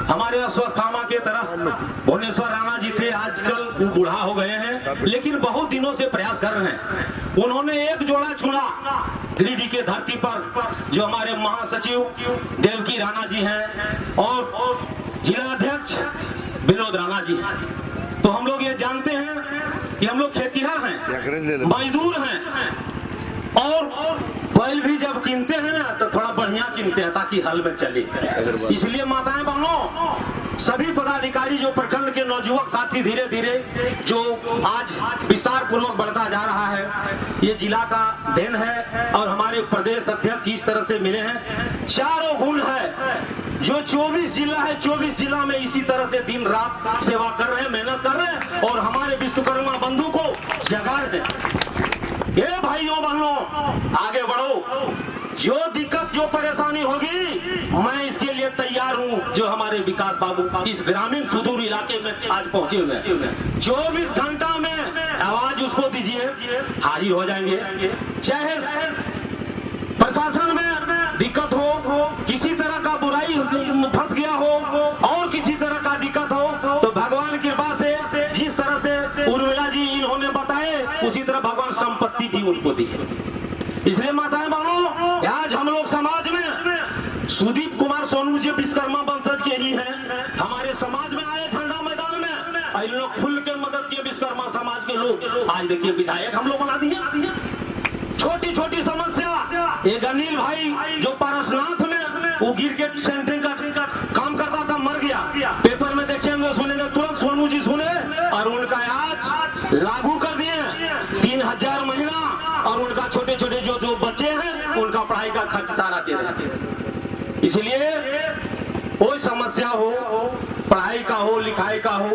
हमारे अश्वस्थामा के तरफ भुवनेश्वर राणा जी थे, आजकल वो बूढ़ा हो गए हैं, लेकिन बहुत दिनों से प्रयास कर रहे हैं। उन्होंने एक जोड़ा चुना गिरिडीह के धरती पर, जो हमारे महासचिव देवकी राणा जी हैं और जिला अध्यक्ष विनोद राणा जी। तो हम लोग ये जानते हैं कि हम लोग खेतीहर हैं, मजदूर हैं, और बैल भी जब कीनते हैं ना तो थोड़ा बढ़िया कीनते हैं ताकि हल में चले। इसलिए माताएं बहनों, सभी पदाधिकारी जो प्रखंड के नौजुवक साथी धीरे धीरे जो आज विस्तार पूर्वक बढ़ता जा रहा है, ये जिला का देन है। और हमारे प्रदेश अध्यक्ष इस तरह से मिले हैं, चारों गुण है। जो 24 जिला है, 24 जिला में इसी तरह से दिन रात सेवा कर रहे हैं, मेहनत कर रहे हैं और हमारे विश्वकर्मा बंधु को जगा रहे हैं। ये भाइयों बहनों आगे बढ़ो, जो दिक्कत जो परेशानी होगी मैं इसके लिए तैयार हूँ। जो हमारे विकास बाबू इस ग्रामीण सुदूर इलाके में आज पहुंचे हुए हैं, 24 घंटा में आवाज उसको दीजिए, हाजिर हो जाएंगे। चाहे प्रशासन में दिक्कत हो, किसी तरह का बुराई फंस गया हो और किसी तरह का दिक्कत हो, तो भगवान की कृपा से जिस तरह से उर्मिला जी इन्होंने बताए, उसी तरह भगवान संपत्ति भी उनको दी है। इसलिए माताएं बहनों, आज हम लोग समाज में सुदीप कुमार सोनू जी विश्वकर्मा वंशज के ही हैं, हमारे समाज में आए झंडा मैदान में, इन लोग खुल के मदद किए विश्वकर्मा समाज के लोग। आज देखिए विधायक हम लोग बना दिए। छोटी छोटी समस्या, एक अनिल भाई जो पारसनाथ में वो गिर के सेंटरिंग का काम करता था, मर गया, पेपर में देखेंगे सुनेंगे, तुरंत सोनू जी सुने और उनका आज लागू कर दिए 3000 महीना, और उनका छोटे छोटे जो बच्चे हैं उनका पढ़ाई का खर्च सारा दे रहे हैं। इसलिए कोई समस्या हो, पढ़ाई का हो, लिखाई का हो,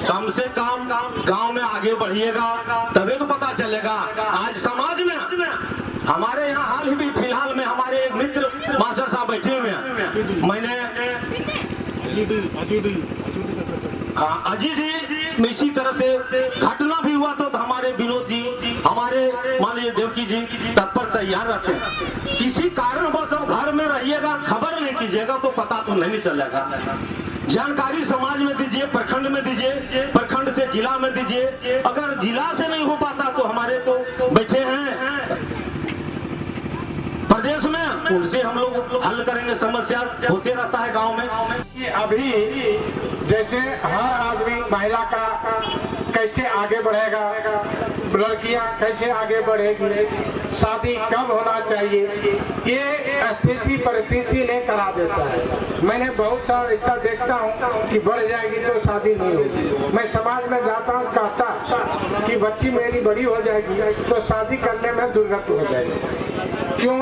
कम से कम गांव में आगे बढ़िएगा, तभी तो पता चलेगा। आज समाज में हमारे यहाँ हाल ही फिलहाल में हमारे एक मित्र मास्टर साहब बैठे हुए हैं, मैंने अजीडी में इसी तरह से घटना भी हुआ तो हमारे विनोद जी, हमारे मान लीजिए देवकी जी तत्पर तैयार रहते हैं। किसी कारण बस अब घर में रहिएगा, खबर नहीं कीजिएगा तो पता तो नहीं चलेगा। जानकारी समाज में दीजिए, प्रखंड में दीजिए, प्रखंड से जिला में दीजिए। अगर जिला से नहीं हो पाता तो हमारे तो बैठे हैं प्रदेश में, उनसे हम लोग हल करेंगे। समस्या होते रहता है गांव में। अभी जैसे हर आदमी महिला का कैसे आगे बढ़ेगा, लड़कियां कैसे आगे बढ़ेगी, शादी कब होना चाहिए, ये स्थिति परिस्थिति ने करा देता है। मैंने बहुत सारा ऐसा देखता हूँ कि बढ़ जाएगी तो शादी नहीं होगी। मैं समाज में जाता हूँ, कहता कि बच्ची मेरी बड़ी हो जाएगी तो शादी करने में दुर्गति हो जाएगी। क्यों?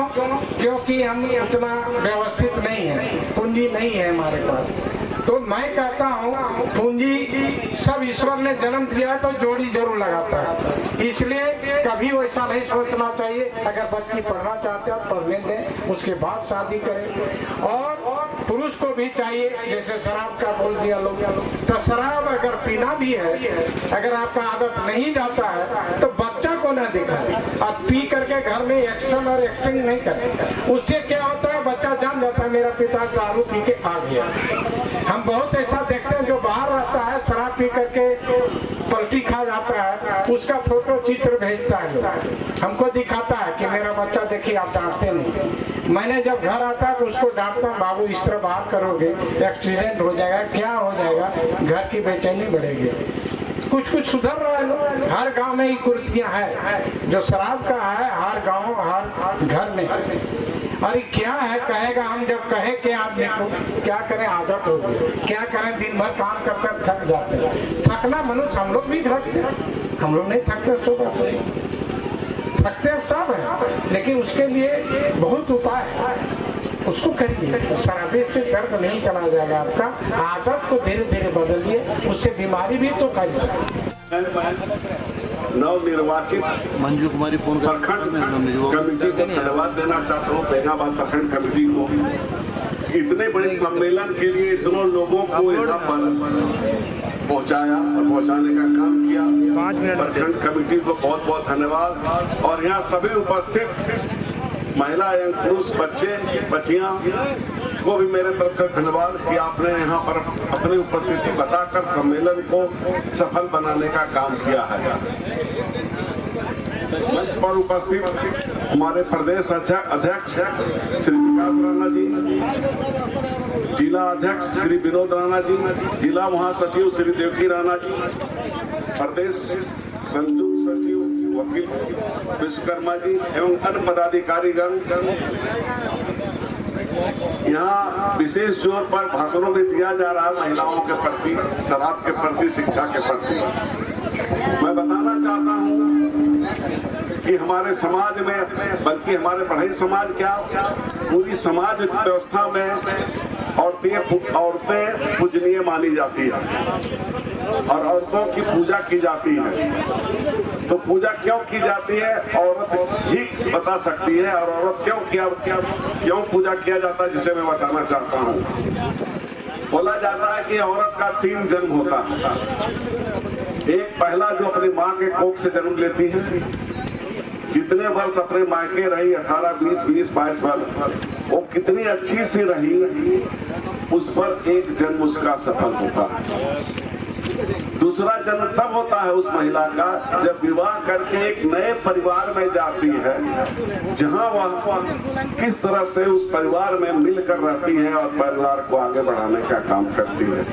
क्योंकि हम इतना व्यवस्थित नहीं है, पूंजी नहीं है हमारे पास। तो मैं कहता हूँ पूंजी सब ईश्वर ने जन्म दिया तो जोड़ी जरूर लगाता है, इसलिए कभी वैसा नहीं सोचना चाहिए। अगर बच्ची पढ़ना चाहते हैं पढ़ने दें, उसके बाद शादी करें। और पुरुष को भी चाहिए, जैसे शराब का बोल दिया लोग, तो शराब अगर पीना भी है, अगर आपका आदत नहीं जाता है तो बच्चा को न दिखाए, आप पी करके घर में एक्शन और एक्टिंग नहीं करें। उससे क्या होता है, बच्चा जान जाता है मेरा पिता दारू पी के आ गया। हम बहुत ऐसा देखते हैं जो बाहर रहता है, शराब पी करके पलटी खा जाता है, उसका फोटो चित्र भेजता है, हमको दिखाता है कि मेरा बच्चा देखिए, आप डांटते नहीं। मैंने जब घर आता है तो उसको डांटता हूँ, बाबू इस तरह बाहर करोगे एक्सीडेंट हो जाएगा, क्या हो जाएगा, घर की बेचैनी बढ़ेगी। कुछ कुछ सुधर रहा है, हर गांव में ही कुर्तियां हैं, जो शराब का है हर गांव हर घर में। और क्या है कहेगा, हम जब कहे कि आदमी को क्या करें, आदत होगी, क्या करें, दिन भर काम करते थक जाते हैं। थकना मनुष्य हम लोग भी थकते हैं, हम लोग नहीं थकते, सुबह थकते सब है, लेकिन उसके लिए बहुत उपाय है। उसको करिए। शराबी से दर्द नहीं चला जाएगा आपका, आदत को धीरे धीरे बदलिए, उससे बीमारी भी तो करिए। नवनिर्वाचित मंजू कुमारी प्रखंड कमेटी को धन्यवाद देना चाहता हूँ, बेंगाबाद प्रखंड कमेटी को, इतने बड़े सम्मेलन के लिए इतनों लोगों को यहाँ पर पहुँचाया और पहुँचाने का काम किया। प्रखंड कमेटी को बहुत बहुत धन्यवाद। और यहाँ सभी उपस्थित महिला एवं पुरुष, बच्चे बच्चियाँ को भी मेरे तरफ से धन्यवाद कि आपने यहाँ पर अपनी उपस्थिति बताकर सम्मेलन को सफल बनाने का काम किया है। मंच पर उपस्थित हमारे प्रदेश अध्यक्ष श्री विकास राणा जी, जिला अध्यक्ष श्री विनोद राणा जी, जिला महासचिव श्री देवकी राणा जी, प्रदेश संयुक्त सचिव वकील विश्वकर्मा जी एवं अन्य पदाधिकारीगण, यहाँ विशेष जोर पर भाषणों में दिया जा रहा है महिलाओं के प्रति, शराब के प्रति, शिक्षा के प्रति। मैं बताना चाहता हूँ कि हमारे समाज में, बल्कि हमारे पढ़ाई समाज क्या, पूरी समाज व्यवस्था में औरतें पूजनीय मानी जाती है और औरतों की पूजा की जाती है। तो पूजा क्यों की जाती है औरत ही बता सकती है, और औरत क्यों पूजा किया जाता है जिसे मैं बताना चाहता हूँ। बोला जाता है कि औरत का 3 जन्म होता है। एक पहला जो अपनी माँ के कोख से जन्म लेती है, जितने वर्ष अपने मायके रही, 18, 20, 22 वर्ष, वो कितनी अच्छी से रही, उस पर एक जन्म उसका सफल होता है। दूसरा जन्म तब होता है उस महिला का जब विवाह करके एक नए परिवार में जाती है, जहां वह किस तरह से उस परिवार में मिलकर रहती है और परिवार को आगे बढ़ाने का काम करती है।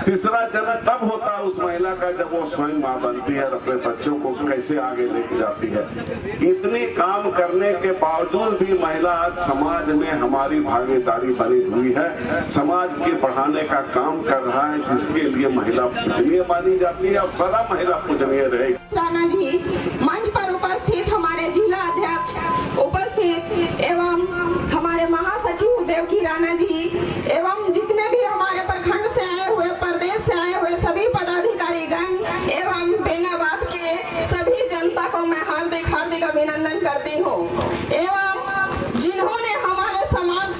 तीसरा जन्म तब होता है उस महिला का जब वो स्वयं मां बनती है और अपने बच्चों को कैसे आगे लेके जाती है। इतनी काम करने के बावजूद भी महिला आज समाज में हमारी भागीदारी बनी हुई है, समाज के बढ़ाने का काम कर रहा है, जिसके लिए महिला पूजनीय मानी जाती है और सदा महिला पूजनीय रहेगी। राणा जी, मंच पर उपस्थित हमारे जिला अध्यक्ष उपस्थित एवं हमारे महासचिव देवकी राणा जी एवं जितने भी हमारे प्रखंड से आए हुए, प्रदेश से आए हुए सभी पदाधिकारीगण एवं बेंगाबाद के सभी जनता को मैं हार्दिक अभिनंदन करती हूँ। एवं जिन्होंने हमारे समाज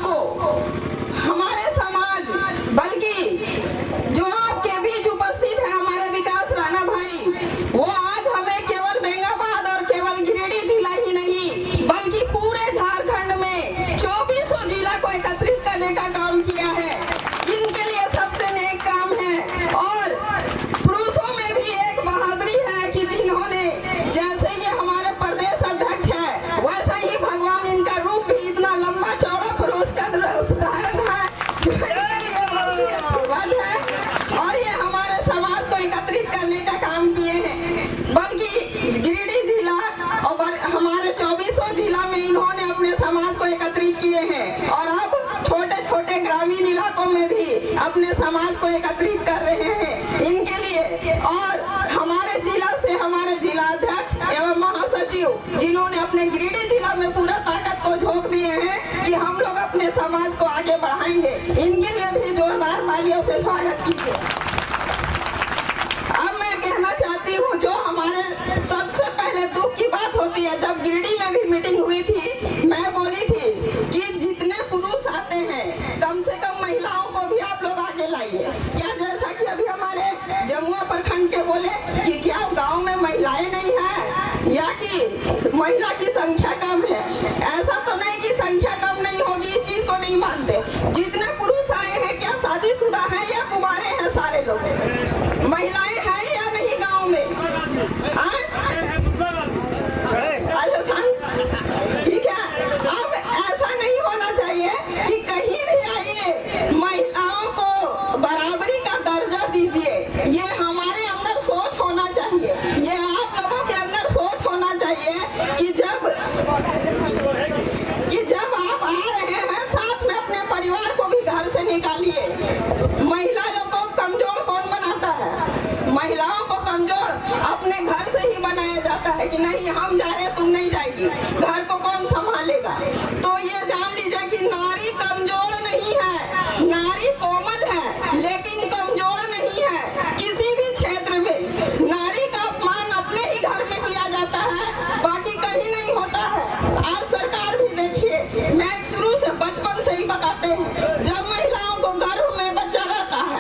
बल्कि जो आपके बीच उपस्थित है हमारे विकास राणा भाई, वो आज हमें केवल बेंगाबाद और केवल गिरिडीह जिला ही नहीं बल्कि पूरे झारखंड में 2400 जिला को एकत्रित करने का काम किया है। इनके लिए सबसे नेक काम है। और पुरुषों में भी एक बहादुरी है कि जिन्होंने, जैसे ये हमारे प्रदेश अध्यक्ष है, वैसा ही भगवान इनका रूप भी इतना लंबा चौड़ा पुरुष का उदाहरण है, ये बहुत ही अच्छी बात है। और ये हमारे समाज को एकत्रित करने का काम किए हैं। बल्कि गिरिडीह जिला और हमारे 2400 जिला में इन्होंने अपने समाज को एकत्रित किए हैं और अब छोटे छोटे ग्रामीण इलाकों में भी अपने समाज को एकत्रित कर रहे हैं इनके लिए। और हमारे जिला से हमारे जिला अध्यक्ष एवं महासचिव जिन्होंने अपने गिरिडीह जिला में पूरा ताकत को झोंक दिए हैं कि हम लोग अपने समाज को आगे बढ़ाएंगे, इनके लिए भी जोरदार तालियों से स्वागत कीजिए। अब मैं कहना चाहती हूँ, जो हमारे सबसे पहले दुख की बात होती है, जब गिरिडीह में भी मीटिंग हुई थी, मैं बोली थी कि जितने पुरुष आते हैं कम से कम महिलाओं को भी आप लोग आगे लाइए। क्या जैसा कि अभी हमारे जमुआ प्रखंड के बोले कि क्या गांव में महिलाएं नहीं है या कि महिला की संख्या कम है, ऐसा तो नहीं कि संख्या कम नहीं होगी, इस चीज को नहीं मानते। जितने पुरुष आए हैं क्या शादीशुदा है या कुंवारे हैं सारे लोग? महिलाएं हैं या नहीं गांव में? ठीक है, अब ऐसा नहीं होना चाहिए कि कहीं भी आइए महिलाओं को बराबरी का दर्जा दीजिए। ये हमारे अंदर सोच होना चाहिए, ये आप लोगों के अंदर सोच होना चाहिए कि जब आप आ रहे हैं साथ में अपने परिवार को भी घर से निकालिए। महिला लोग को कमजोर कौन बनाता है? महिलाओं को कमजोर अपने घर से ही बनाया जाता है कि नहीं हम जा रहे तुम नहीं जाएगी, घर को कौन संभालेगा। तो ये जान लीजिए कि नारी कोमल है लेकिन कमजोर नहीं है। किसी भी क्षेत्र में नारी का अपमान अपने ही घर में किया जाता है, बाकी कहीं नहीं होता है। आज सरकार भी देखिए, मैं शुरू से बचपन से ही बताते हैं, जब महिलाओं को गर्भ में बच्चा रहता है,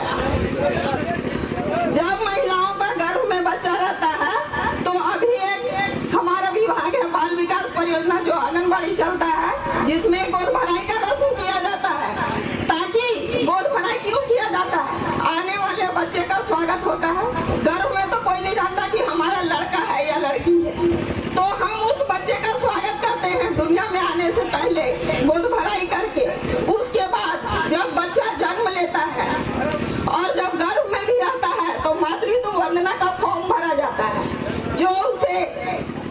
जब महिलाओं का गर्भ में बच्चा रहता है तो अभी एक हमारा विभाग है बाल विकास परियोजना जो आंगनबाड़ी चलता है, जिसमें गोद भराई का रस्म किया जाता है। ताकि गोद भराई क्यों किया जाता है? आने वाले बच्चे का स्वागत होता है। गर्भ में तो कोई नहीं जानता कि हमारा लड़का है या लड़की है, तो हम उस बच्चे का स्वागत करते हैं दुनिया में आने से पहले गोद भराई करके। उसके बाद जब बच्चा जन्म लेता है और जब गर्भ में भी रहता है तो मातृत्व वंदना का फॉर्म भरा जाता है, जो उसे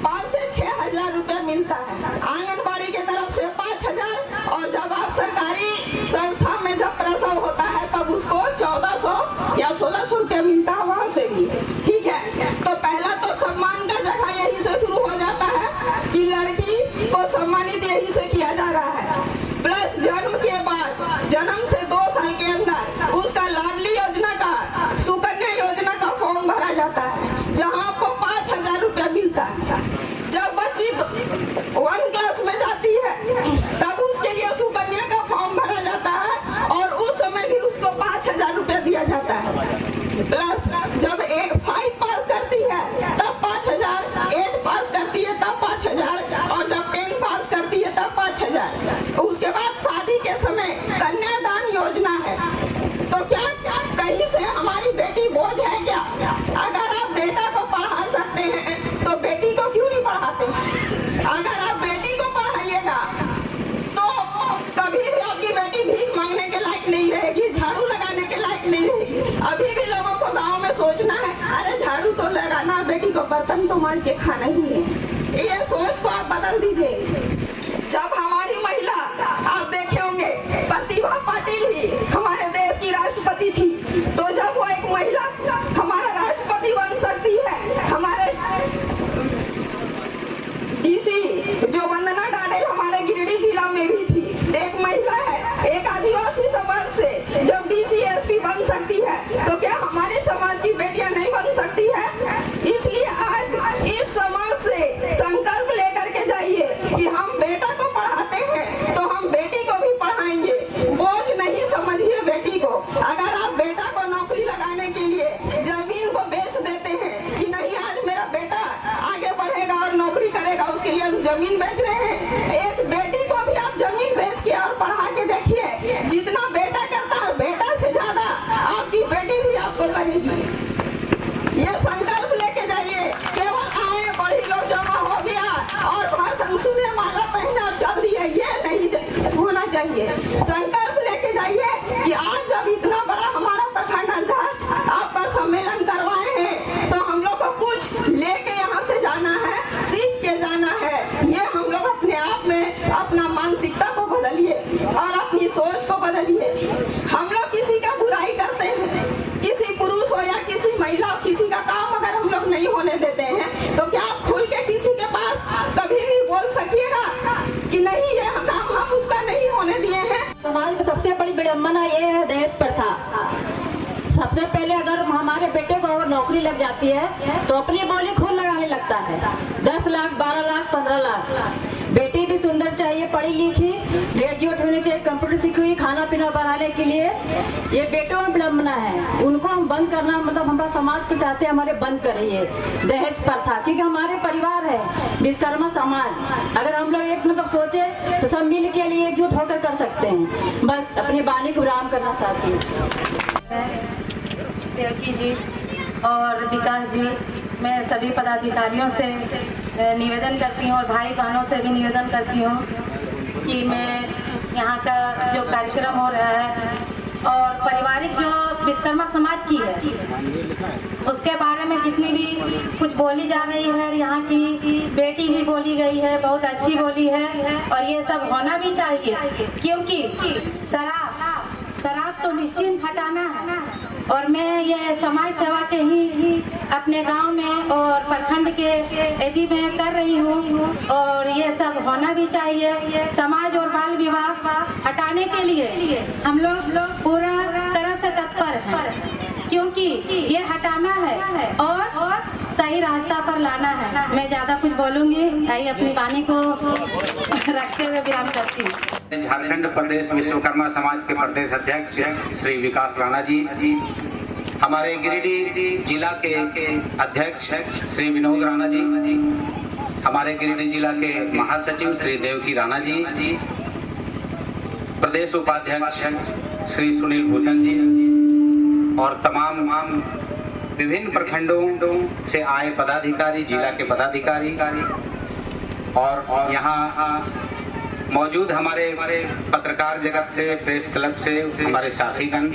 5 से 6 हजार रुपये मिलता है। आंगनबाड़ी के तरफ से 5,000, और जब आप सरकारी संस्था में जब प्रसव होता है तब उसको 1400 या 1600 रुपये मिलता है, वहाँ से भी। ठीक है, तो पहला तो सम्मान का जगह यही से शुरू हो जाता है कि लड़की को सम्मानित यही से किया जा रहा है। प्लस जन्म के बाद, जन्म से 2 साल के अंदर उसका लाडली योजना का, सुकन्या योजना का फॉर्म भरा जाता है, जहां आपको 5,000 रुपया मिलता है। जब बच्ची 1 क्लास में जाती है तब उसके लिए सुकन्या का फॉर्म भरा जाता है और उस समय भी उसको 5,000 रुपया दिया जाता है। प्लस जब 5 पास करती है तब 5,000, 8 पास करती है तब 5,000, और जब 10 पास करती है तब 5,000। उसके बाद शादी के समय कन्यादान योजना है। तो क्या कहीं से हमारी बेटी बोझ है क्या? अगर आप बेटा को पढ़ा सकते हैं तो बेटी को क्यों नहीं पढ़ाते? अगर आप बेटी को पढ़ाइएगा तो कभी भी आपकी बेटी भीख मांगने के लायक नहीं रहेगी, झाड़ू लगाने के लायक नहीं रहेगी। अभी भी लोगों को गांव में सोचना है, अरे झाड़ू तो लगाना, बेटी को बर्तन तो मांज के खाना ही है। ये सोच को आप बदल दीजिए। जब हमारी महिला, आप देखे होंगे प्रतिभा पाटिल ही हमारे देश की राष्ट्रपति थी, तो जब वो एक महिला हमारा राष्ट्रपति बन सकती है, हमारे डीसी जो वंदना डाडेल हमारे गिरिडीह जिला में भी थी, एक महिला है, एक आदिवासी समाज से जब डीसी एसपी बन सकती है, तो क्या हमारे समाज की बेटियां नहीं बन सकती है? इसलिए आज इस समाज से संकल्प लेकर के जाइए कि हम बेटा को पढ़ाते हैं तो हम बेटी को भी पढ़ाएंगे। बोझ नहीं समझिए बेटी को। अगर आप बेटा को नौकरी लगाने के लिए जमीन को बेच देते हैं कि नहीं आज मेरा बेटा आगे बढ़ेगा और नौकरी करेगा, उसके लिए हम जमीन बेच रहे हैं। एक बेटी को भी आप जमीन बेच के और पढ़ा के देखिए, जितना बेटा करता है बेटा से ज्यादा आपकी बेटी भी आपको करेगी। ये संकल्प लेके जाइए। केवल आए बढ़ी लोग जमा हो गया और भाषण सुने, माला पहने और चल दिए, ये नहीं होना चाहिए। संकल्प लेके जाइए कि आज जब इतना बड़ा हमारा प्रखंड अध्यक्ष आपका सम्मेलन करवाए हैं तो हम लोग को कुछ लेके यहाँ से जाना है, सीख के जाना है। ये हम लोग अपने आप में अपना मानसिकता को बदलिए और अपनी सोच को बदलिए। हम लोग किसी का बुराई करते हैं, किसी पुरुष हो या किसी महिला, किसी का काम अगर हम लोग नहीं होने देते हैं तो क्या आप खुल के किसी के पास कभी भी बोल सकिएगा कि नहीं ये काम हम उसका नहीं होने दिए हैं? समाज में सबसे बड़ी विडम्बना ये है दहेज प्रथा। सबसे पहले अगर हमारे बेटे को अगर नौकरी लग जाती है तो अपनी बोली खुद लगाने लगता है, 10 लाख, 12 लाख, 15 लाख। बेटी भी सुंदर चाहिए, पढ़ी लिखी, ग्रेजुएट होनी चाहिए, कंप्यूटर सीखी हुई, खाना पीना बनाने के लिए। ये बेटों में विडम्बना है, उनको हम बंद करना, मतलब हमारा समाज को चाहते हैं हमारे बंद करिए दहेज प्रथा, क्योंकि हमारे परिवार है विश्वकर्मा समाज। अगर हम लोग एक मतलब सोचे तो सब मिल के लिए एकजुट होकर कर सकते हैं। बस अपनी वाणी को विराम करना चाहती हूँ। देवकी जी और विकास जी, मैं सभी पदाधिकारियों से निवेदन करती हूँ और भाई बहनों से भी निवेदन करती हूँ कि मैं यहाँ का जो कार्यक्रम हो रहा है और पारिवारिक जो विश्वकर्मा समाज की है उसके बारे में जितनी भी कुछ बोली जा रही है, यहाँ की बेटी भी बोली गई है, बहुत अच्छी बोली है और ये सब होना भी चाहिए, क्योंकि शराब तो निश्चिंत हटाना है। और मैं ये समाज सेवा के ही अपने गांव में और प्रखंड के यदि मैं कर रही हूँ और ये सब होना भी चाहिए। समाज और बाल विवाह हटाने के लिए हम लोग पूरा तरह से तत्पर हैं, क्योंकि ये हटाना है और सही रास्ता पर लाना है। मैं ज़्यादा कुछ बोलूँगी, आइए अपनी वाणी को रखते हुए विराम करती हूँ। झारखंड प्रदेश विश्वकर्मा समाज के प्रदेश अध्यक्ष श्री विकास राणा जी, हमारे गिरिडीह जिला के अध्यक्ष श्री विनोद राणा जी, हमारे गिरिडीह जिला के महासचिव श्री देवकी राणा जी, प्रदेश उपाध्यक्ष श्री सुनील भूषण जी और तमाम विभिन्न प्रखंडों से आए पदाधिकारी, जिला के पदाधिकारी और यहाँ मौजूद हमारे पत्रकार जगत से, प्रेस क्लब से हमारे साथीगण,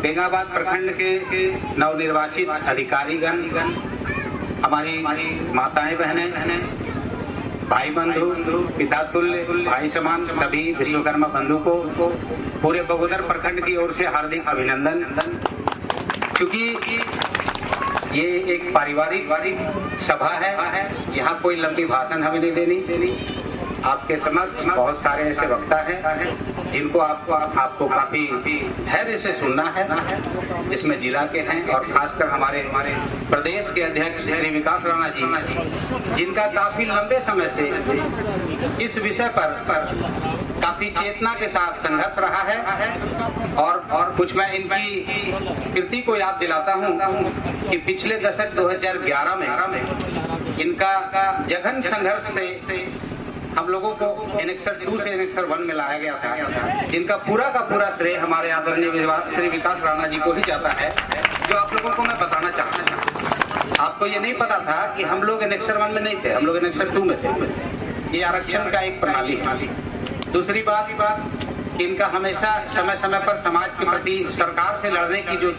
बेंगाबाद प्रखंड के नवनिर्वाचित अधिकारीगण, हमारी माताएं बहनें, भाई बंधु, पिता तुल्य, भाई समान सभी विश्वकर्मा बंधु को पूरे बगोदर प्रखंड की ओर से हार्दिक अभिनंदन। क्योंकि ये एक पारिवारिक सभा है, यहाँ कोई लंबी भाषण हमें नहीं देनी। आपके समक्ष बहुत सारे ऐसे वक्ता हैं जिनको आपको काफी धैर्य से सुनना है, जिसमें जिला के हैं और खासकर हमारे प्रदेश के अध्यक्ष श्री विकास राणा जी, जिनका काफी लंबे समय से इस विषय पर काफी चेतना के साथ संघर्ष रहा है। और कुछ मैं इनकी कीर्ति को याद दिलाता हूँ कि पिछले दशक 2011 में इनका जघन संघर्ष से हम लोगों को एनेक्सर 2 से एनेक्सर 1 में लाया गया था, जिनका पूरा का पूरा श्रेय हमारे आदरणीय श्री विकास राणा जी को ही जाता है। जो आप लोगों को मैं बताना चाहता हूँ, आपको ये नहीं पता था कि हम लोग एनेक्सर 1 में नहीं थे, हम लोग एनेक्सर 2 में थे। ये आरक्षण का एक प्रणाली है। दूसरी बात, इनका हमेशा समय समय पर समाज के प्रति सरकार से लड़ने की जो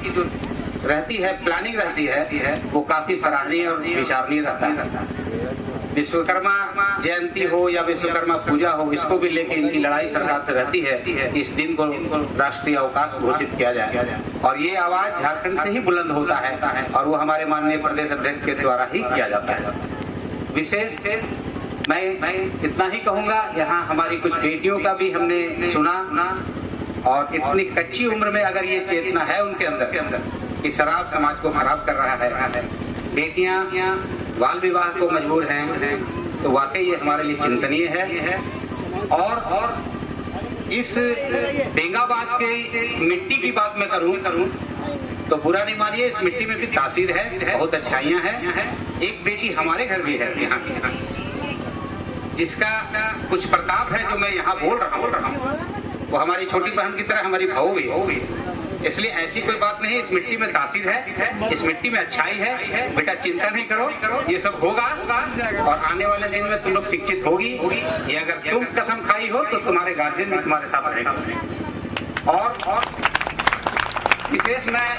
रहती है, प्लानिंग रहती है, वो काफी सराहनीय और विचारणीय रहता है। विश्वकर्मा जयंती हो या विश्वकर्मा पूजा हो, इसको भी लेके इनकी लड़ाई सरकार से रहती है। इस दिन को राष्ट्रीय अवकाश घोषित किया जाए और ये आवाज झारखंड से ही बुलंद होता है और वो हमारे माननीय प्रदेश अध्यक्ष के द्वारा ही किया जाता है। विशेष मैं इतना ही कहूँगा, यहाँ हमारी कुछ बेटियों का भी हमने सुना और इतनी कच्ची उम्र में अगर ये चेतना है उनके अंदर कि शराब समाज को खराब कर रहा है, बेटियां बाल विवाह को मजबूर हैं, तो वाकई ये हमारे लिए चिंतनीय है। और इस बेंगाबाद के मिट्टी की बात मैं करूं तो बुरा नहीं मानिए, इस मिट्टी में भी तासीर है, बहुत अच्छाइयां हैं। एक बेटी हमारे घर भी है यहाँ की, जिसका कुछ प्रताप है जो मैं यहाँ बोल रहा हूँ, वो हमारी छोटी बहन की तरह हमारी बहू भी होगी। इसलिए ऐसी कोई बात नहीं, इस मिट्टी में तासीर है, इस मिट्टी में अच्छाई है। बेटा चिंता नहीं करो, ये सब होगा और आने वाले दिन में तुम लोग शिक्षित होगी। ये अगर तुम कसम खाई हो तो तुम्हारे गार्जियन भी तुम्हारे साथ रहेगा। और विशेष मैं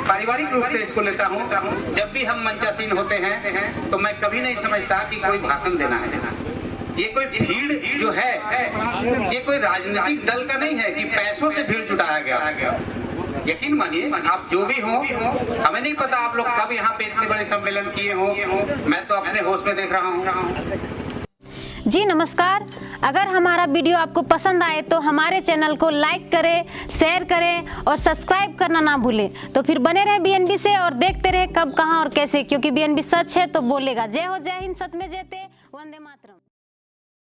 पारिवारिक रूप से इसको लेता हूँ। जब भी हम मंचासीन होते हैं तो मैं कभी नहीं समझता कि कोई भाषण देना है। ये कोई भीड़ जो है, ये कोई राजनीतिक दल का नहीं है कि पैसों से भीड़ जुटाया गया। यकीन मानिए, आप जो भी हो, हमें नहीं पता आप लोग कब यहाँ पे इतने बड़े सम्मेलन किए हो, मैं तो अपने होश में देख रहा हूँ। जी नमस्कार। अगर हमारा वीडियो आपको पसंद आए तो हमारे चैनल को लाइक करें, शेयर करें और सब्सक्राइब करना ना भूलें। तो फिर बने रहे BNB से और देखते रहे कब, कहां और कैसे, क्योंकि BNB सच है तो बोलेगा। जय हो, जय हिंद, सत्य में जयते, वंदे मातरम।